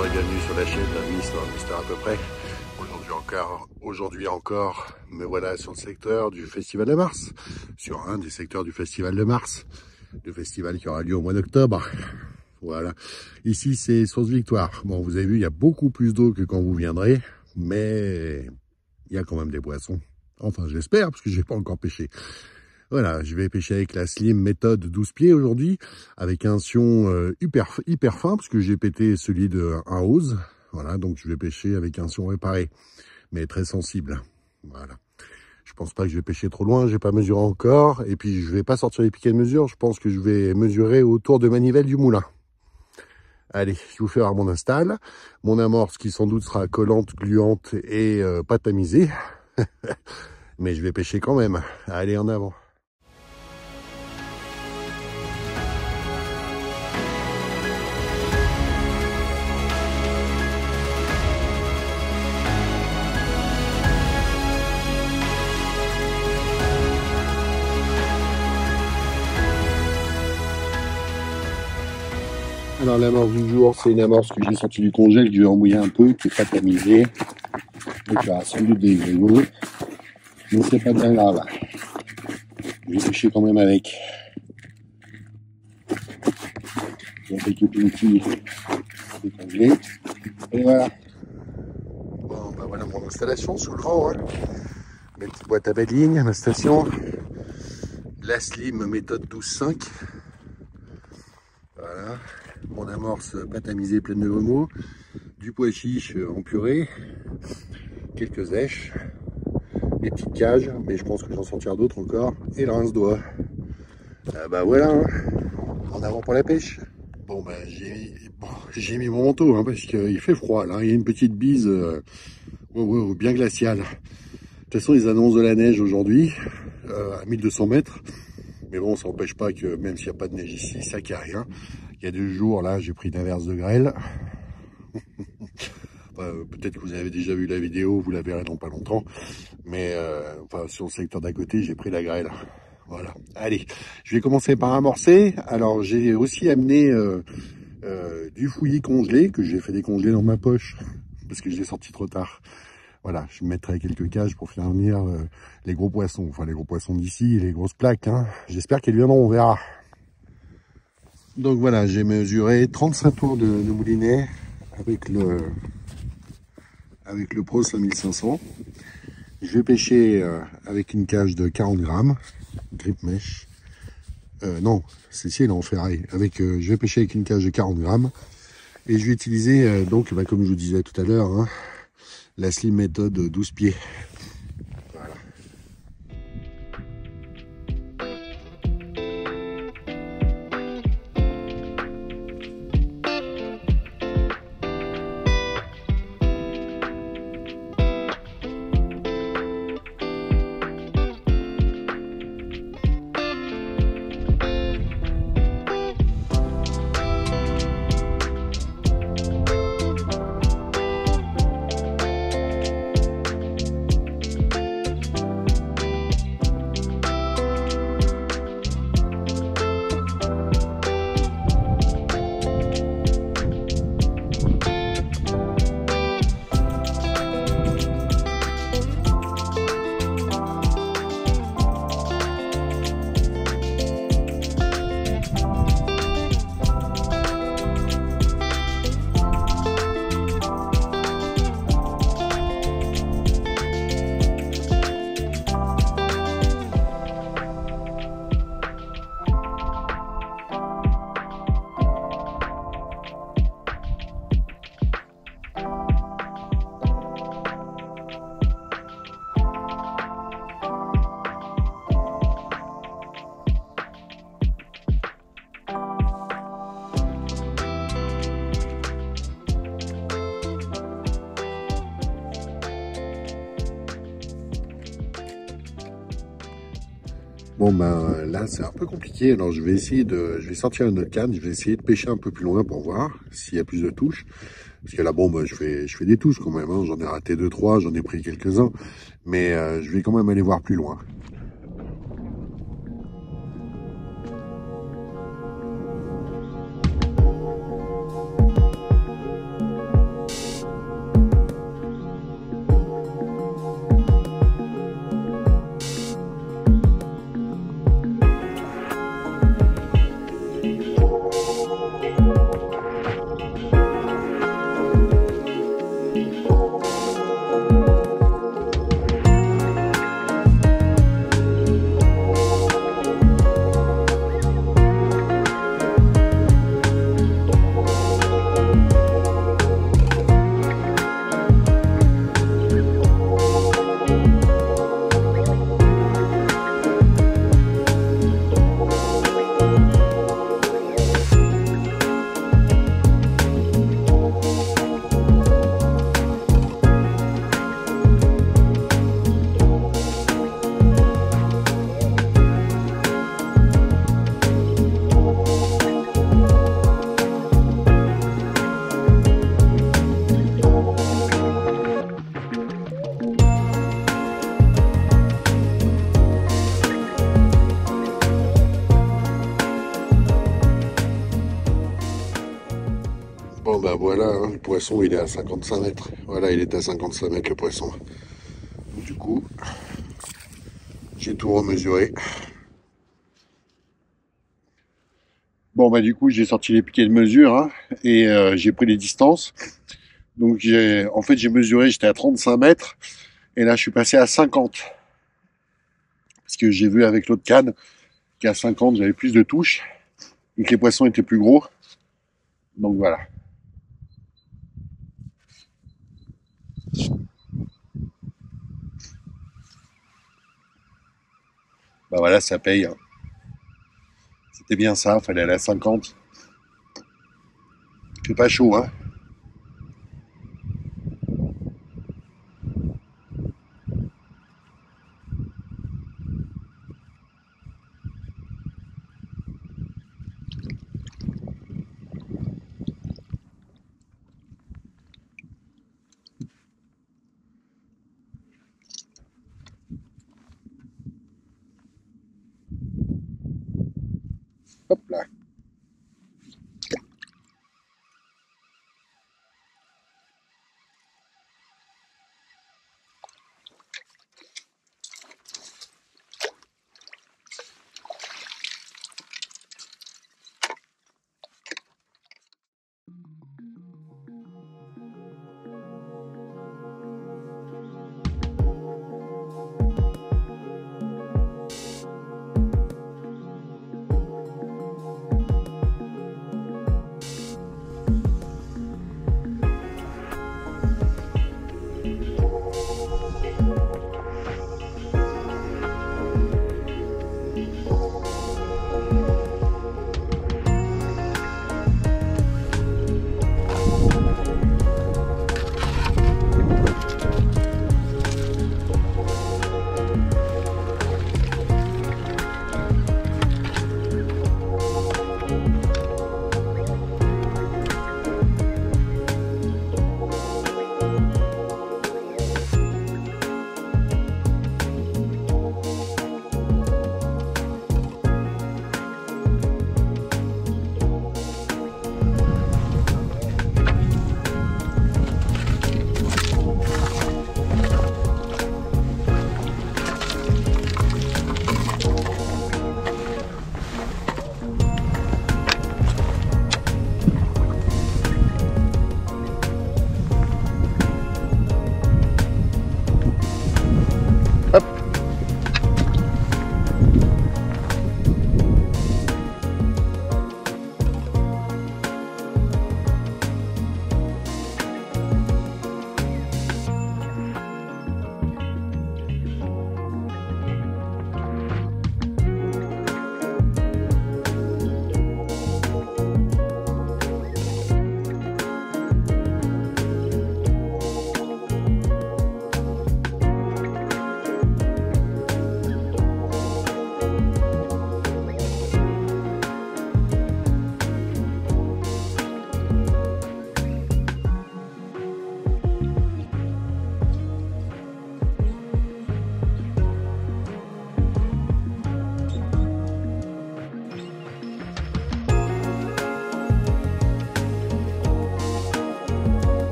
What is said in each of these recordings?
Bonjour et bienvenue sur la chaîne Mister à peu près. Aujourd'hui encore, me voilà sur le secteur du Festival de Mars, sur un des secteurs du Festival de Mars, le festival qui aura lieu au mois d'octobre. Voilà, ici c'est Source Victoire. Bon, vous avez vu, il y a beaucoup plus d'eau que quand vous viendrez, mais il y a quand même des poissons. Enfin, j'espère, parce que j'ai pas encore pêché. Voilà, je vais pêcher avec la Slim méthode 12 pieds aujourd'hui, avec un sion hyper fin, parce que j'ai pété celui de 1 ose. Voilà, donc je vais pêcher avec un sion réparé, mais très sensible. Voilà. Je pense pas que je vais pêcher trop loin, j'ai pas mesuré encore. Et puis je vais pas sortir les piquets de mesure, je pense que je vais mesurer autour de manivelle du moulin. Allez, je vous fais voir mon install. Mon amorce qui sans doute sera collante, gluante et pas tamisée. Mais je vais pêcher quand même. Allez, en avant. Alors l'amorce du jour, c'est une amorce que j'ai sortie du congèle, que je vais emmouiller un peu, qui n'est pas tamisée. Donc il y aura sans doute des grégots, mais c'est pas bien grave. Je vais pêcher quand même avec. Avec le petit décongelé. Et voilà. Bon, bah voilà mon installation sous le vent. Hein. Mes petites boîtes à belle ligne, ma station. La Slim méthode 12.5. Voilà. Mon amorce pas tamisée pleine de homo, du pois chiche en purée, quelques èches, des petites cages, mais je pense que j'en sortirai d'autres encore, et le rince-doigt. Bah voilà, hein. En avant pour la pêche. Bon bah j'ai mis mon manteau, hein, parce qu'il fait froid là, il y a une petite bise bien glaciale. De toute façon ils annoncent de la neige aujourd'hui, à 1200 mètres, mais bon ça n'empêche pas que même s'il n'y a pas de neige ici, ça caille, hein. Il y a 2 jours, là, j'ai pris une averse de grêle. Peut-être que vous avez déjà vu la vidéo, vous la verrez dans pas longtemps. Mais enfin, sur le secteur d'à côté, j'ai pris la grêle. Voilà. Allez, je vais commencer par amorcer. Alors, j'ai aussi amené du fouillis congelé, que j'ai fait décongeler dans ma poche, parce que je l'ai sorti trop tard. Voilà, je mettrai quelques cages pour faire venir les gros poissons. Enfin, les gros poissons d'ici, les grosses plaques. Hein. J'espère qu'elles viendront, on verra. Donc voilà, j'ai mesuré 35 tours de moulinet avec le Pro 5500. Je vais pêcher avec une cage de 40 grammes, grip mesh. Non, c'est en ferraille. Je vais pêcher avec une cage de 40 grammes. Et je vais utiliser, donc, comme je vous disais tout à l'heure, hein, la Slim méthode 12 pieds. Voilà. Bon ben là c'est un peu compliqué, alors je vais sortir une autre canne, je vais essayer de pêcher un peu plus loin pour voir s'il y a plus de touches. Parce que là bon ben, je fais des touches quand même, hein. J'en ai raté 2-3, j'en ai pris quelques-uns, mais je vais quand même aller voir plus loin. Bon ben voilà, hein, le poisson il est à 55 mètres. Voilà, il est à 55 mètres le poisson. Du coup, j'ai tout remesuré. Bon bah du coup j'ai sorti les piquets de mesure, hein, et j'ai pris les distances. Donc en fait j'ai mesuré, j'étais à 35 mètres et là je suis passé à 50. Parce que j'ai vu avec l'autre canne qu'à 50 j'avais plus de touches et que les poissons étaient plus gros. Donc voilà. Bah voilà, ça paye, hein. C'était bien ça, fallait aller à 50. Il fait pas chaud, hein. Hop là.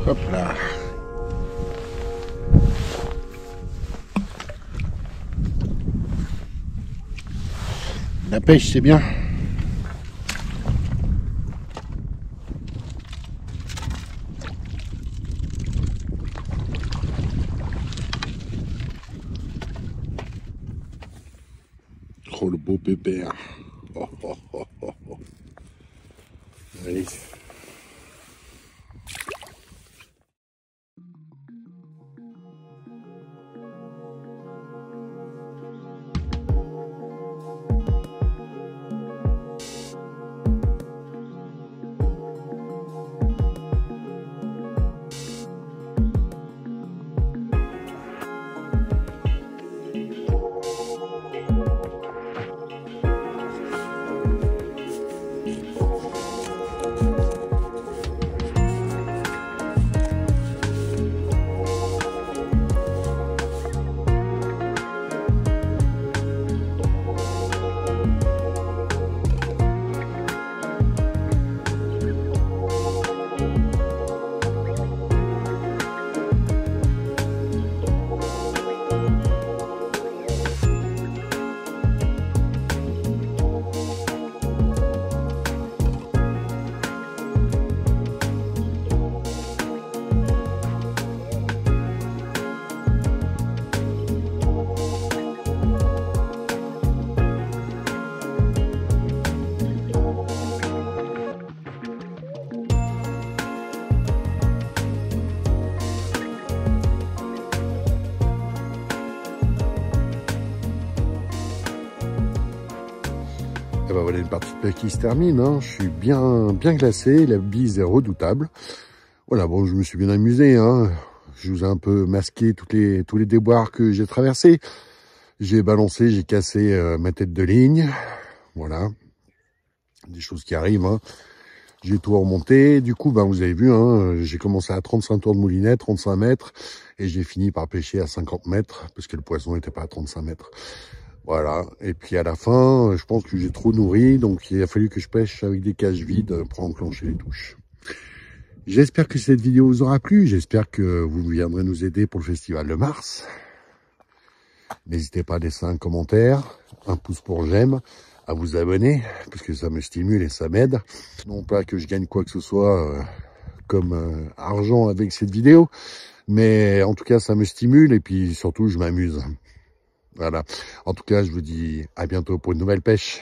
Hop là. La pêche, c'est bien. Oh, le beau pépère. Oh, oh, oh, oh, oh. Allez. Et ben voilà une partie de pêche qui se termine, hein. Je suis bien glacé, la bise est redoutable. Voilà, bon, je me suis bien amusé, hein. Je vous ai un peu masqué tous les déboires que j'ai traversés. J'ai balancé, j'ai cassé ma tête de ligne. Voilà, des choses qui arrivent, hein. J'ai tout remonté. Du coup, ben, vous avez vu, hein, j'ai commencé à 35 tours de moulinet, 35 mètres, et j'ai fini par pêcher à 50 mètres, parce que le poisson n'était pas à 35 mètres. Voilà, et puis à la fin, je pense que j'ai trop nourri, donc il a fallu que je pêche avec des cages vides pour enclencher les touches. J'espère que cette vidéo vous aura plu, j'espère que vous viendrez nous aider pour le festival de mars. N'hésitez pas à laisser un commentaire, un pouce pour j'aime, à vous abonner, parce que ça me stimule et ça m'aide. Non pas que je gagne quoi que ce soit comme argent avec cette vidéo, mais en tout cas ça me stimule et puis surtout je m'amuse. Voilà. En tout cas, je vous dis à bientôt pour une nouvelle pêche.